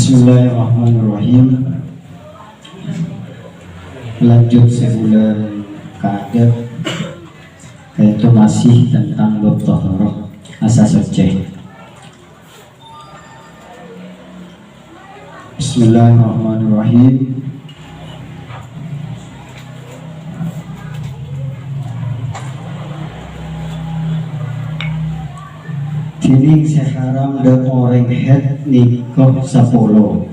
Bismillahirrahmanirrahim. Lanjut sebulan kadep, yaitu masih tentang bab taharah asas suci. Bismillahirrahmanirrahim. Kini seharam de orang head nikoh 10.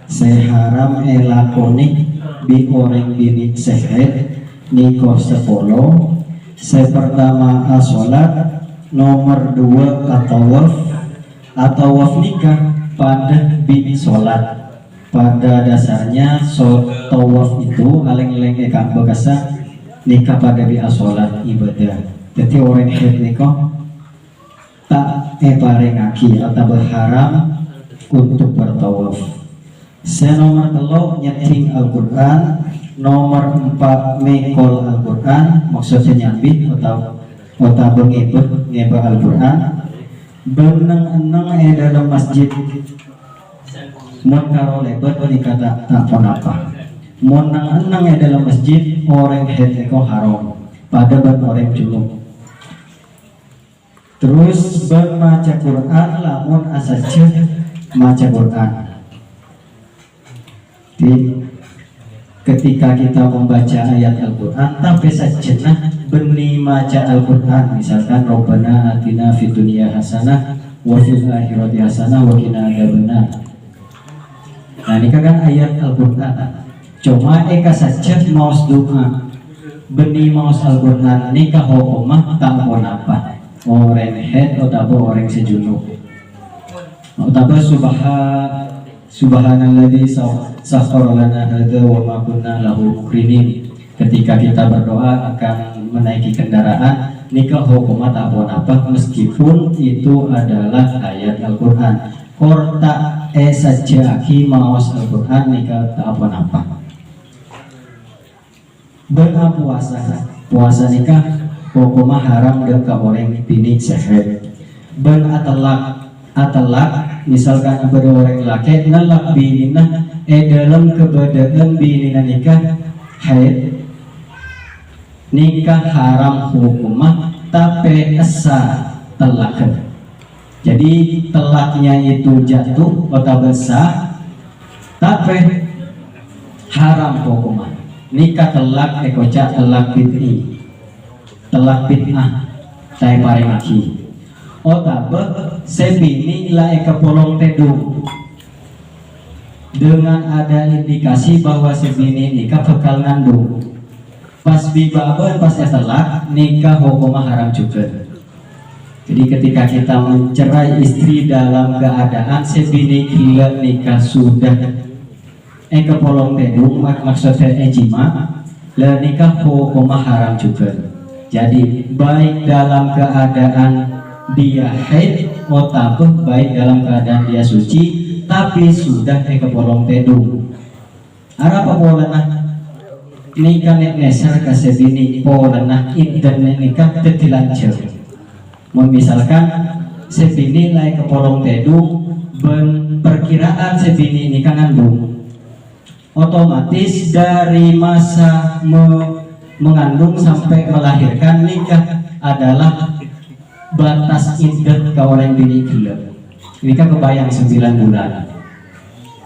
Seharam elakoni bi orang bini sehead nikoh 10. Pertama asolat, nomor 2 atawaf nikah pada bini solat. Pada dasarnya tawaf itu aleng-aleng ekang begasa nikah pada bi asolat ibadah. Jadi orang head nikoh tak parengaki atau berharam untuk bertawaf. Nomor 3 nyeting Al-Quran, nomor 4 mekol Al-Quran, maksudnya nyambi atau ngebe Al-Quran. Beneng-eneng dalam masjid mun karo lebat dikata tak pon apa. Meneng-eneng dalam masjid orang head eko haram pada ban orang junub. Terus membaca Quran lamun asaja maca Quran. Ketika kita membaca ayat Al-Quran tapi saja benih maca Al-Quran, misalkan Rabbana atina fid dunya hasanah wa fil akhirati hasanah wa qina adzabannar. Nah ini kan ayat Al-Quran. Cuma eka saja maus doa benih maus Al-Quran nikah hukumah tak pun apa. Orang head atau orang sejunub atau subhanalladzi sakhkhara lana hadza wa ma kunna lahu muqrinin. Ketika kita berdoa akan menaiki kendaraan nikah hukum tak apa meskipun itu adalah ayat Al-Quran. Korta saja aki maos Al-Quran nikah tak apa. Puasa nikah hukumah haram dan orang bini sehet. Ben atalak misalkan ada orang laki nalak binina dalam keberadaan binina nikah haid nikah haram hukumah tapi esa telak. Jadi telaknya itu jatuh atau besar tapi haram hukumah. Nikah telak ekoca telak bid'i, telak bid'ah saya paling lagi. Otabe sebini lah eka polong tedung dengan ada indikasi bahwa sebini nikah bekal ngandung. Pas bibaban pas telak nikah hukumah haram juga. Jadi ketika kita mencerai istri dalam keadaan sebini gila nikah sudah eka polong tedung maksudnya ejima lah nikah hukumah haram juga. Jadi baik dalam keadaan dia haid ataupun baik dalam keadaan dia suci tapi sudah kepolong tedung. Arapa polana nikah neser kasebini polana internet nikah tetilancer. Misalkan sebini lai kepolong tedung ben perkiraan sebini nikah ngandung. Otomatis dari masa mengandung sampai melahirkan nikah adalah batas iddah ke orang bini gila. Ini kan kebayang 9 bulan.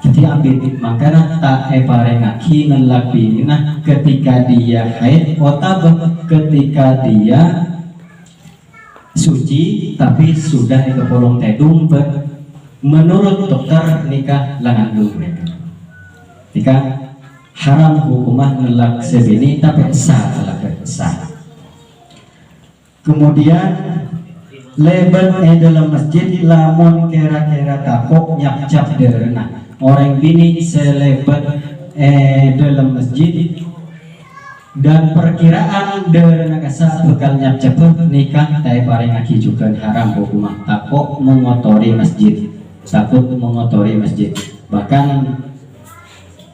Jadi ambil makanya tak parengaki nelak bina ketika dia haid atau ketika dia suci tapi sudah kepolong tedung menurut dokter nikah langandung. Nikah haram hukumah nelak sebini tapi sah telak sah. Kemudian lebat dalam masjid lamun kira-kira takok nyap-cap derena orang bini selebat dalam masjid dan perkiraan derena kasa bekal nyap-cap nikah tay parengaki juga haram hukumah takok mengotori masjid, takut mengotori masjid. Bahkan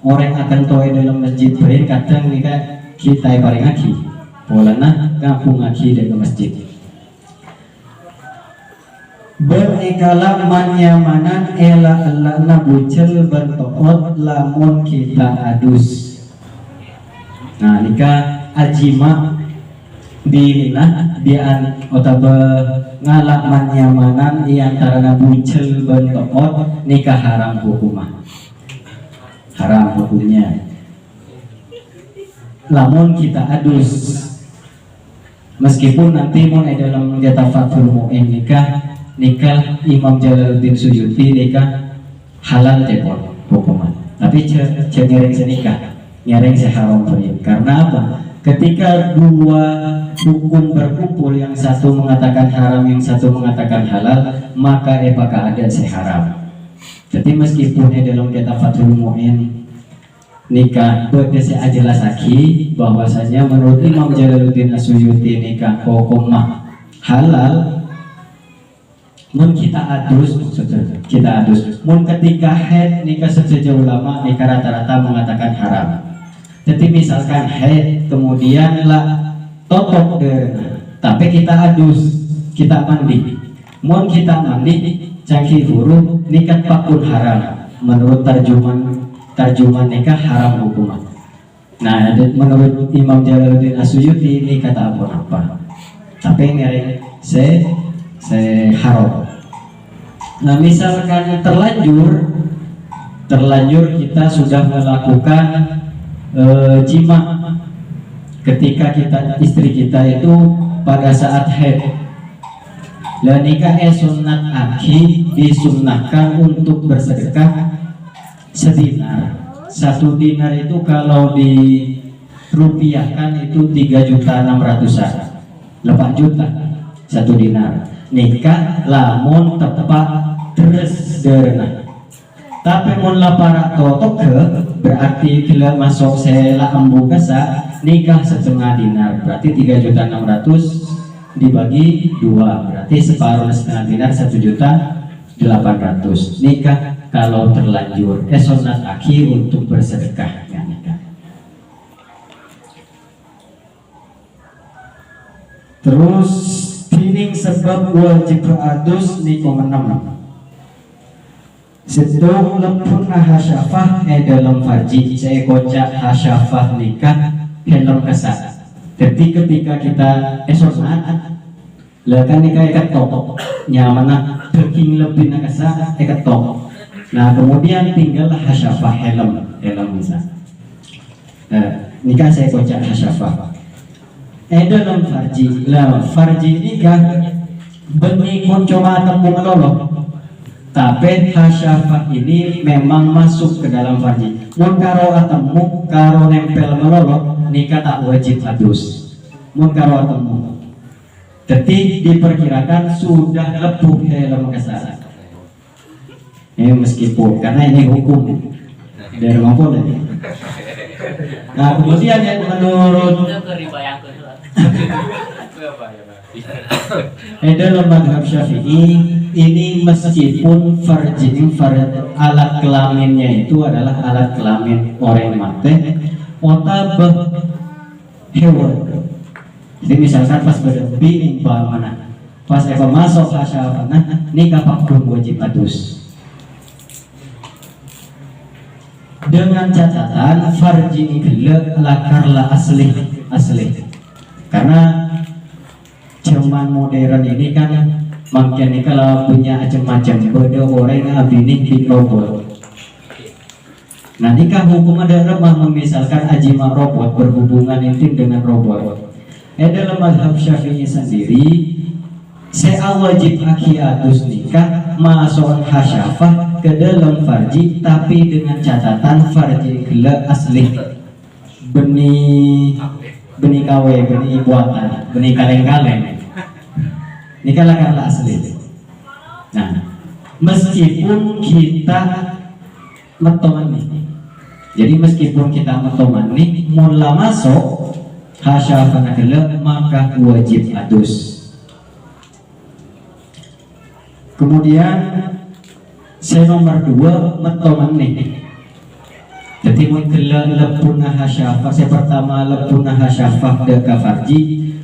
orang akan toy dalam masjid berin kadang nikah kita parengaki polana ngapung ngaki dari masjid. Berekala manyamanan ela elana bucel bentoot lamun kita adus. Nah nikah ajima dinah dian otabe ngalak manyamanan iantarana bucel bentoot nikah haram hukumah. Haram hukumnya. Lamun kita adus, meskipun nanti mun dalam Jatafatul Mu'in nikah Imam Jalaluddin Suyuti nikah halal tepon hukuman, tapi nyereng senikah nyereng seharam periuk. Karena apa? Ketika dua hukum berkumpul, yang satu mengatakan haram, yang satu mengatakan halal, maka apakah ada seharam. Jadi meskipun dalam kitab Fathul Mu'in nikah berdasar jelas lagi bahwasanya menurut Imam Jalaluddin Suyuti nikah hukumah halal. Mun kita adus, mun ketika head nikah sejajar ulama nikah rata-rata mengatakan haram. Jadi misalkan head kemudian lah totok tapi kita adus, kita mandi. Mun kita mandi cangki huruf nikah pakun haram. Menurut tarjuman nikah haram hukumah. Nah, menurut Imam Jalaluddin Suyuti ini kata apa? Tapi ini haram. Nah misalkan terlanjur kita sudah melakukan jima ketika istri kita itu pada saat haid. Dan nikah sunat akhi disunnahkan untuk bersedekah sedinar. 1 dinar itu kalau dirupiahkan itu 3.600.000, 8 juta 1 dinar. Nikah lamun tepat terus derna. Tapi mun lapara totok berarti bila masuk sela embu kasa nikah setengah dinar, berarti 3.600.000 dibagi 2, berarti separuh setengah dinar 1.800.000. Nikah kalau terlanjur sunat akhi untuk bersedekah ya nikah. Terus tining sebab wajib adus ni komenam. Sedang lempun hasyafah dalam farji saya kocak hasyafah nikah dalam kesat. Jadi ketika kita sunat, lekan nikah ketok nyamana teking lebih nak kesat ketok. Nah kemudian tinggal hasyafah helm bisa. Nikah saya kocak hasyafah. Dalam farji, farji nikah benih cuma tembung melolok. Tapi hasyafah ini memang masuk ke dalam farji. Mun karo atemu karo nempel melolok nikah tak wajib adus. Mun karo atemu. Jadi diperkirakan sudah lepuh dalam kesalahan. Meskipun karena ini hukum dari maupun. Nah kemudian yang menurut dalam madhab Syafi'i ini meskipun alat kelaminnya itu adalah alat kelamin orang mati otabah hewan. Jadi misalkan pas berdebi mana pas masuk hasyafah nikah pakun wajib adus. Dengan catatan farji gila lakarla asli karena cuman modern ini kan makin kalau punya macam-macam beda orang abini di robot. Nah nikah hukum ada remah memisalkan ajima robot berhubungan intim dengan robot. Dalam madhab Syafi'i sendiri saya wajib akhi adus nikah masuk hasyafah ke dalam farji tapi dengan catatan farji gila asli benih kawe, benih buatan, benih kaleng-kaleng nikah lakarlah asli. Nah meskipun kita metomani, jadi meskipun kita metomani mula masuk hasyafah gila maka wajib adus. Kemudian saya nomor 2 metomani. Jadi mungkin lepuna hasyafah. Saya pertama lepuna hasyafah deka farji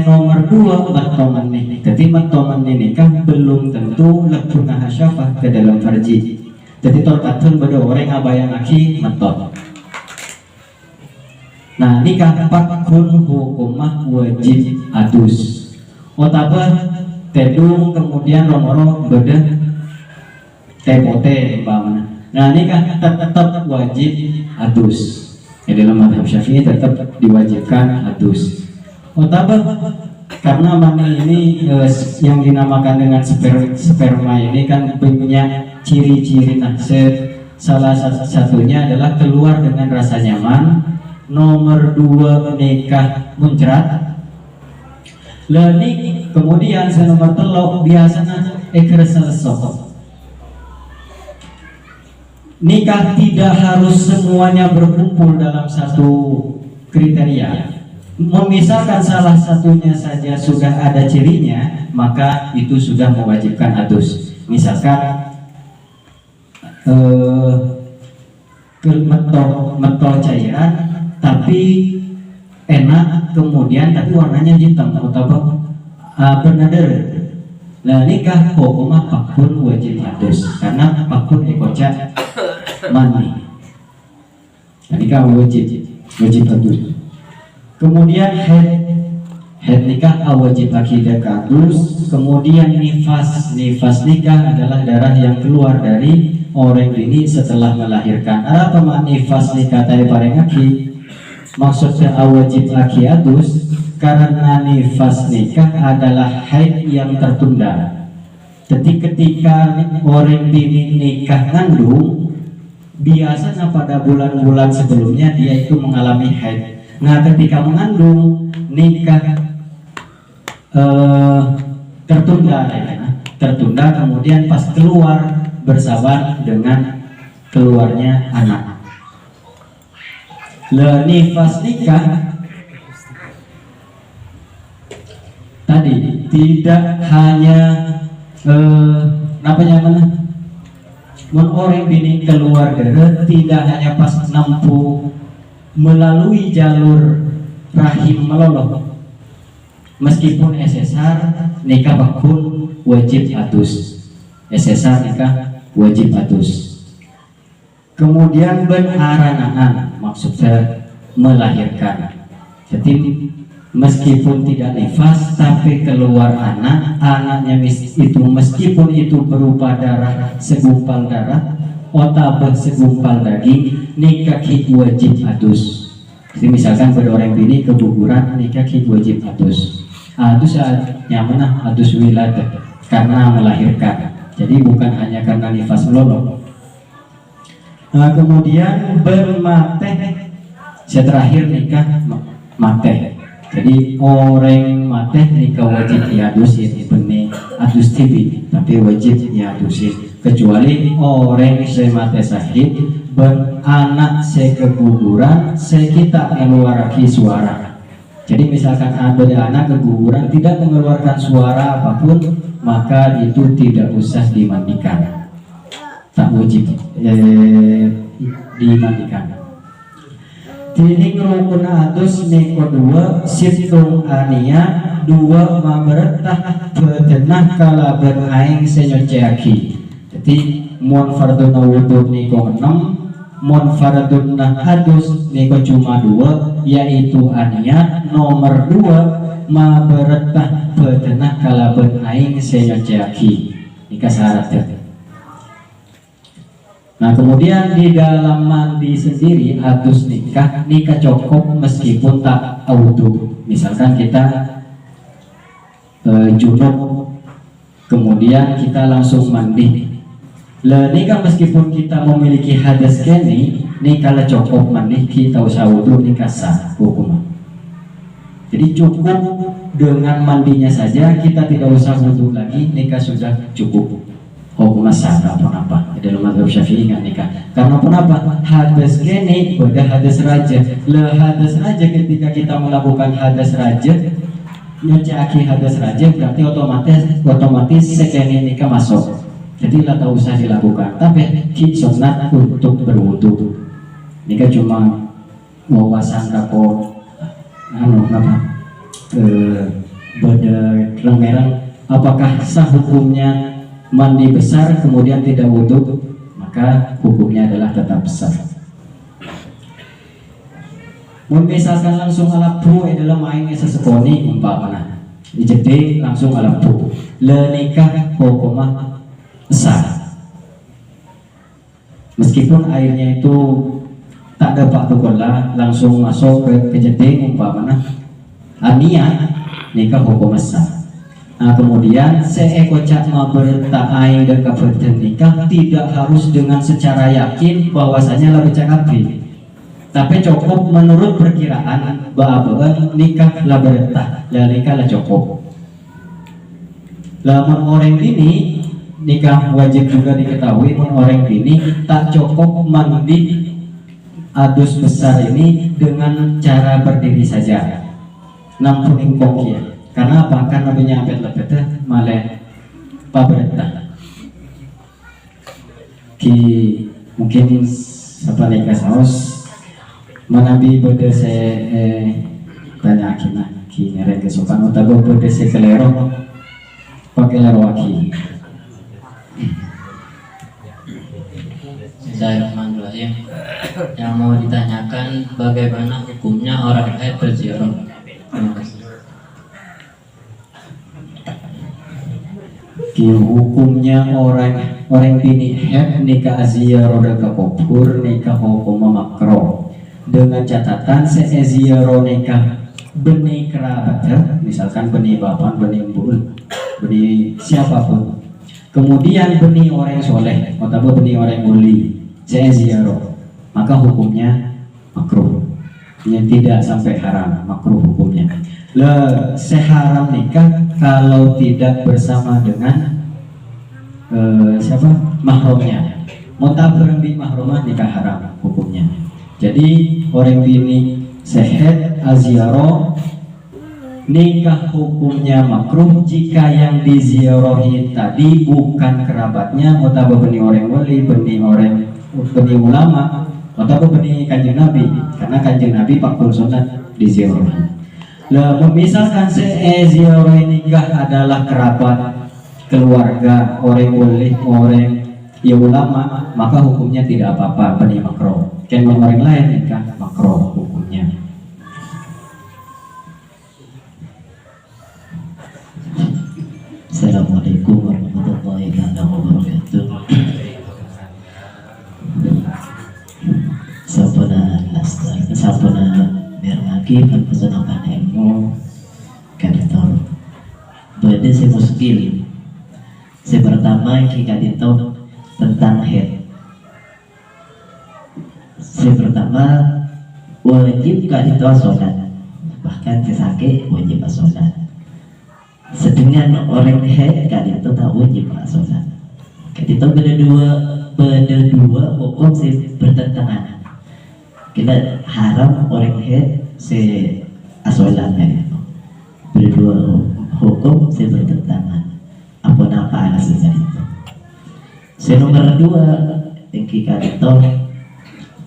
nomor 2 matoman nih. Jadi matoman ini kan belum tentu lekuna hasyafah ke dalam farji. Jadi torkatun pada orang abayang aki maton. Nah nikah pakun hukumah wajib adus. Otaba tedung kemudian nomor beda tepote umpamanya. Nah nikah tetap wajib adus. Ya, dalam mazhab Syafi'i tetap diwajibkan adus. Otaba karena mani ini yang dinamakan dengan sperma ini kan punya ciri-ciri. Nah salah satunya adalah keluar dengan rasa nyaman. Nomor 2 nikah muncrat. Lani kemudian nomor 3 biasanya selesai. Nikah tidak harus semuanya berkumpul dalam satu kriteria. Misalkan salah satunya saja sudah ada cirinya, maka itu sudah mewajibkan adus. Misalkan metol cairan tapi enak, kemudian tapi warnanya hitam atau bernadar. Nah nikah hukumah pakun wajib adus karena pakun ekoca mani. Nah nikah wajib adus. Kemudian head nikah wajib akidah adus. Kemudian nifas nikah adalah darah yang keluar dari orang ini setelah melahirkan. Apa makna nifas nikah tadi parengaki? Maksudnya wajib laki adus karena nifas nikah adalah haid yang tertunda. Jadi ketika orang bini nikah ngandung, biasanya pada bulan-bulan sebelumnya dia itu mengalami haid. Nah ketika mengandung nikah tertunda kemudian pas keluar bersabar dengan keluarnya anak. Nifas nikah tadi tidak hanya orang bini keluar darah, tidak hanya pas nampu melalui jalur rahim meloloh. Meskipun SSR nikah bakun wajib adus. SSR nikah wajib adus. Kemudian benaranaan maksudnya melahirkan. Jadi meskipun tidak nifas tapi keluar anaknya itu meskipun itu berupa darah segumpal darah, otak segumpal daging, nikah wajib adus. Jadi misalkan pada orang bini keguguran nikah wajib adus. Adus saatnya mana adus wiladah karena melahirkan. Jadi bukan hanya karena nifas melolong. Nah, kemudian bermateh terakhir nikah mateh. Jadi orang mateh nikah wajib diadusin ini adus tibi tapi wajib diadusin kecuali orang semate sakit beranak keguguran kita mengeluarkan suara. Jadi misalkan ada anak keguguran tidak mengeluarkan suara apapun maka itu tidak usah dimandikan. Tak wajib dimandikan. Tining rukun adus niko 2 situng ania 2 maberetah bedenah kalaban aing senyoceaki. Jadi mon fardun wudhu niko 6, mon fardun adus niko cuma 2 yaitu ania nomor 2 maberetah bedenah kalaban aing senyoceaki. Nikah syaratnya. Nah kemudian di dalam mandi sendiri adus nikah cukup meskipun tak auto. Misalkan kita junub kemudian kita langsung mandi. Nikah meskipun kita memiliki hadas keni nikah cukup mandi kita usah wudu nikah sah hukumnya. Jadi cukup dengan mandinya saja kita tidak usah wudu lagi nikah sudah cukup. Hukum sah apa-apa dalam mazhab Syafi'i nggak nikah. Karena apa? Hadas kene pada hadas raja. Hadas raja ketika kita melakukan hadas raja, nyecaki hadas raja berarti otomatis sekene nikah masuk. Jadi lah tak usah dilakukan. Tapi sunat untuk berwudu. Nikah cuma wawasan rapor berderang-derang apakah sah hukumnya mandi besar kemudian tidak wudhu, maka hukumnya adalah tetap sah. Misalkan langsung alapu adalah main sesekoni umpamana jadi langsung alapu lenikah hukumah sah meskipun airnya itu tak dapat tukola langsung masuk ke jeding umpamana ania nikah hukumah sah. Nah, kemudian seekor cakma bertaai dan kabupaten nikah tidak harus dengan secara yakin bahwasanya lebih cakapi, tapi cukup menurut perkiraan bahwa nikah lah bertah, nikah lah cukup. Lamun orang ini nikah wajib juga diketahui, orang ini tak cukup mandi adus besar ini dengan cara berdiri saja, nampun ingkong ya. Karena apa? Karena menyabet lebetnya malah paberta. Ki mungkin apa nikah saus manabi berde se tanya kina ki nere ke sopan utago berde se kelero pakai lerwaki. Bismillahirrahmanirrahim. Yang mau ditanyakan bagaimana hukumnya orang haid berziarah? Terima kasih. Hukumnya orang bini haid nikah ziarah ke kubur nikah hukum makro dengan catatan ziarah nikah benih kerabat misalkan benih bapak, benih ibu, benih siapapun, kemudian benih orang soleh atau benih orang muli ziarah, maka hukumnya makruh, yang tidak sampai haram, makruh hukumnya. Seharam nikah kalau tidak bersama dengan siapa mahramnya. Mutab berembi mahramah nikah haram hukumnya. Jadi orang bini sehed aziarah nikah hukumnya makruh jika yang diziarahi tadi bukan kerabatnya atau benih orang wali, benih orang benih ulama atau benih kanjeng Nabi, karena kanjeng Nabi pakul sunat diziarahi. Misalkan ziarah nikah adalah kerabat, keluarga, orang boleh, orang ya ulama, maka hukumnya tidak apa-apa, benih makro. Kan orang lain nikah makro hukumnya. Assalamualaikum warahmatullahi wabarakatuh. Sampuna berlagi perpesankan ilmu kantor beda si muskil. Si pertama kita dito tentang head. Si pertama wajib dito sholat, bahkan sesake wajib sholat. Sedangkan orang head dito tak wajib sholat. Dito beda dua hukum si bertentangan. Kita haram orang head si asolatnya itu berdua hukum si bertentangan. Apa alasan itu? Si nomor dua yang kita itu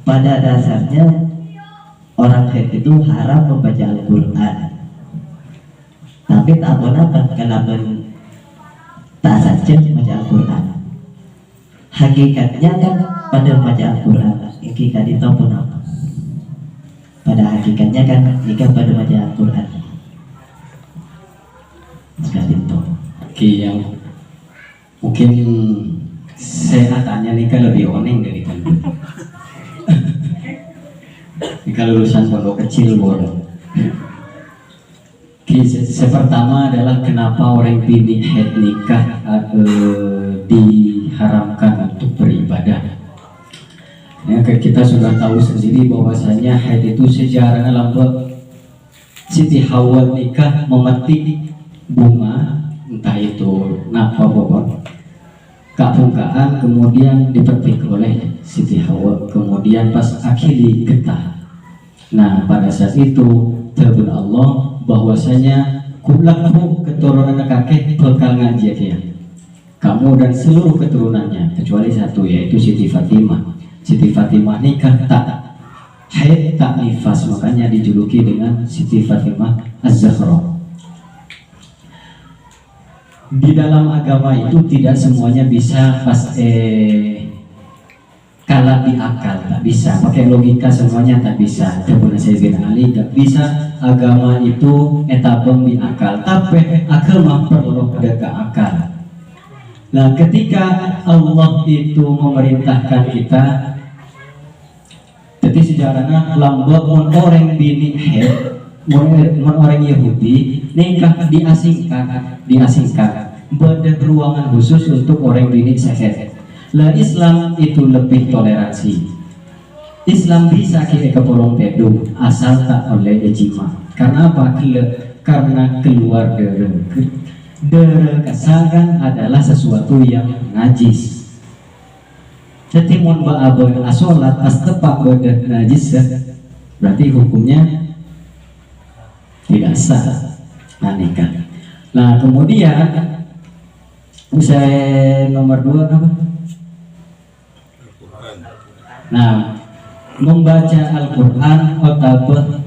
pada dasarnya orang head itu haram membaca Al-Quran, tapi tak apa-apa kalau tak saja membaca Al-Quran. Hakikatnya kan pada membaca Al-Quran yang kita itu pun apa? Pada hakikatnya kan jika pada baca Al-Quran sekali itu. Oke, yang mungkin saya tanya nikah lebih oneng dari kan. Nikah lulusan pondok kecil boleh. Pertama adalah kenapa orang bini haid nikah diharamkan untuk beribadah. Ya, kita sudah tahu sendiri bahwasanya haid itu sejarahnya lambang Siti Hawa nikah memetik bunga, entah itu napa pohon kabungkaan, kemudian dipetik oleh Siti Hawa, kemudian pas akhiri getah. Nah pada saat itu terbun Allah bahwasanya kulakmu keturunan kakek bakal ngaji ya, kamu dan seluruh keturunannya kecuali satu, yaitu Siti Fatimah. Siti Fatimah nikah tak haid tak nifas, makanya dijuluki dengan Siti Fatimah Az-Zahra. di dalam agama itu tidak semuanya bisa kalah di akal, tak bisa pakai logika, semuanya tak bisa. Teman Sayyidina Ali tak bisa agama itu etabeng di akal, tapi agama perlu ada akal. Nah, ketika Allah itu memerintahkan kita, jadi sejarahnya lambok orang bini orang Yahudi nikah diasingkan, beda ruangan khusus untuk orang bini sehet. Lah Islam itu lebih toleransi. Islam bisa kita kepolong teduh asal tak oleh ijma. Karena apa? Karena keluar dari kesagan adalah sesuatu yang najis. Jadi mun ba'abun asolat pas tepak beda najis, berarti hukumnya tidak sah. Nikah. Nah kemudian saya nomor 2 apa? Nah, membaca Al-Quran otabah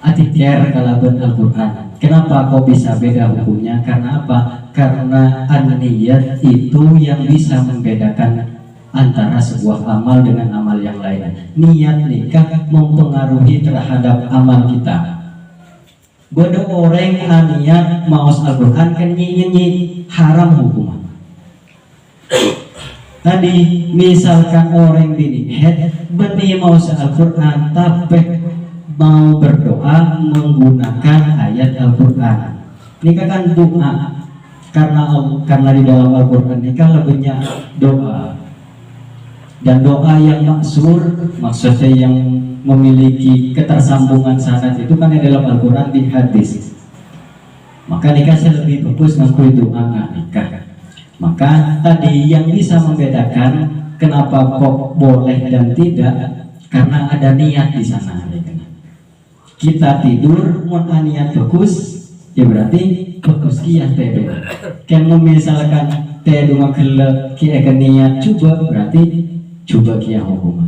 atiker kalaban Al-Quran. Kenapa kok bisa beda hukumnya? Karena apa? Karena an-niyat itu yang bisa membedakan antara sebuah amal dengan amal yang lain. Niat nikah mempengaruhi terhadap amal kita. Beda orang niat maos Al-Quran kan nyi haram hukumnya. Tadi misalkan orang dinihat benih mau Al-Quran tapi mau berdoa menggunakan ayat Al-Quran. Ini kan doa karena di dalam Al-Quran ini kan lebihnya doa, dan doa yang maksur maksudnya yang memiliki ketersambungan sanad itu kan di dalam Al-Quran di hadis. Maka nikah saya lebih bagus ngakui doa nikah. Maka tadi yang bisa membedakan kenapa kok boleh dan tidak, karena ada niat di sana. Kita tidur mun niat bagus, ya berarti bagus kia tedu. Kan misalkan tedu magelek kia niat coba, berarti coba kia hukum.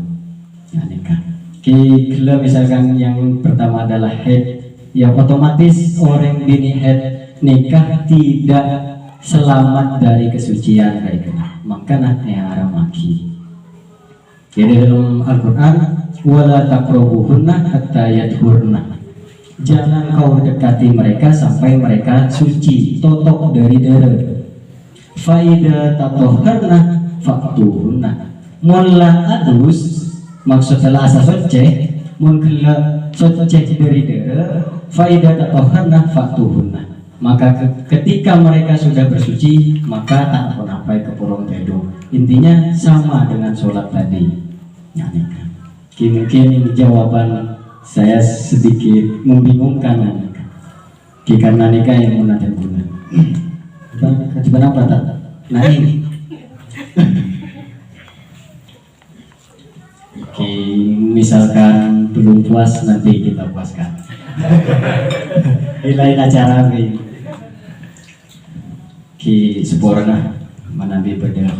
Ya nikah. Kalau misalkan yang pertama adalah head, ya otomatis orang bini head nikah tidak selamat dari kesucian kayak gitu. Maka yang haram lagi. Jadi dalam Al-Quran, wala taqrabuhunna hatta yadhurna. Jangan kau dekati mereka sampai mereka suci, totok dari darah. Faida tatahharna faqtuhunna. Mulla adus maksudnya asa suci, mun kala suci dari darah, faida tatahharna faqtuhunna. Maka ketika mereka sudah bersuci, maka tak apa-apa kepulung teduh. Intinya sama dengan sholat tadi. Ya, mungkin jawaban saya sedikit membingungkan. Karena nikah yang munajat guna. Kenapa tak? Nah ini. Oke, misalkan belum puas nanti kita puaskan. Di lain acara ini. Sempurna menambil pada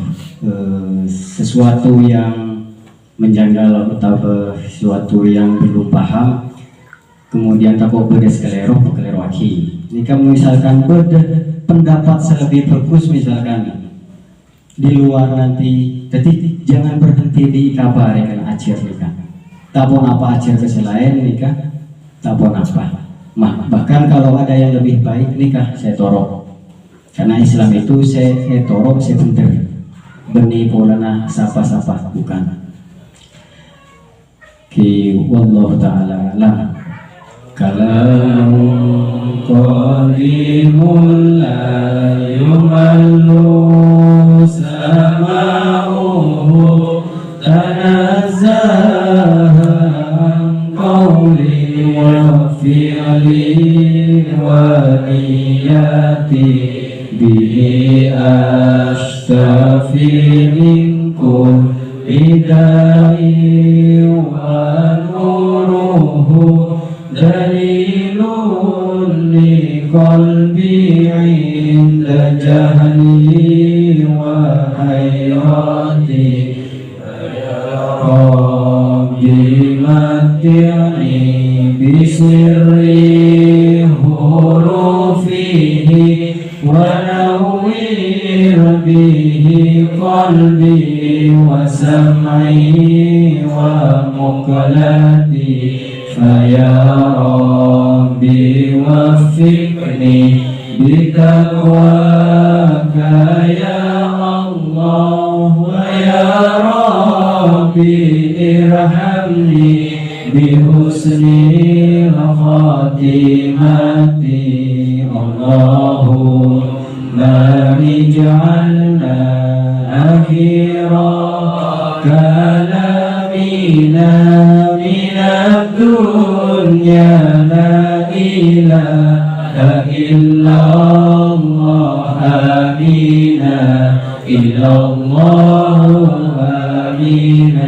sesuatu yang menjanggal atau sesuatu yang belum paham, kemudian takut beres kelero aki. Ini kamu misalkan pada pendapat selebih bagus misalkan di luar nanti, jadi jangan berhenti di kabar ya acir nikah. Tapon apa acir ke selain nikah, tapon apa. Bahkan kalau ada yang lebih baik nikah saya torok. Karena Islam itu saya torok sebentar benih polana sapa-sapa bukan. Ki wallahu ta'ala alam. Kalam qadimul la yumallu sama'uhu tanazzaha qawli wa fi'li wa niyati bihi astafi minkum idai wa nuruhu dalilun li qalbi inda jahli wa hayrati rabbi mati'ni bisirri hurufihi wa نوّر به قلبي وسمعي ومقلتي فيا ربي وفقني بتقواك يا الله ويا ربي ارحمني بحسن خاتمتي اللهم اجعلنا آخر كلامنا من الدنيا لا إله إلا الله آمين إلا الله آمين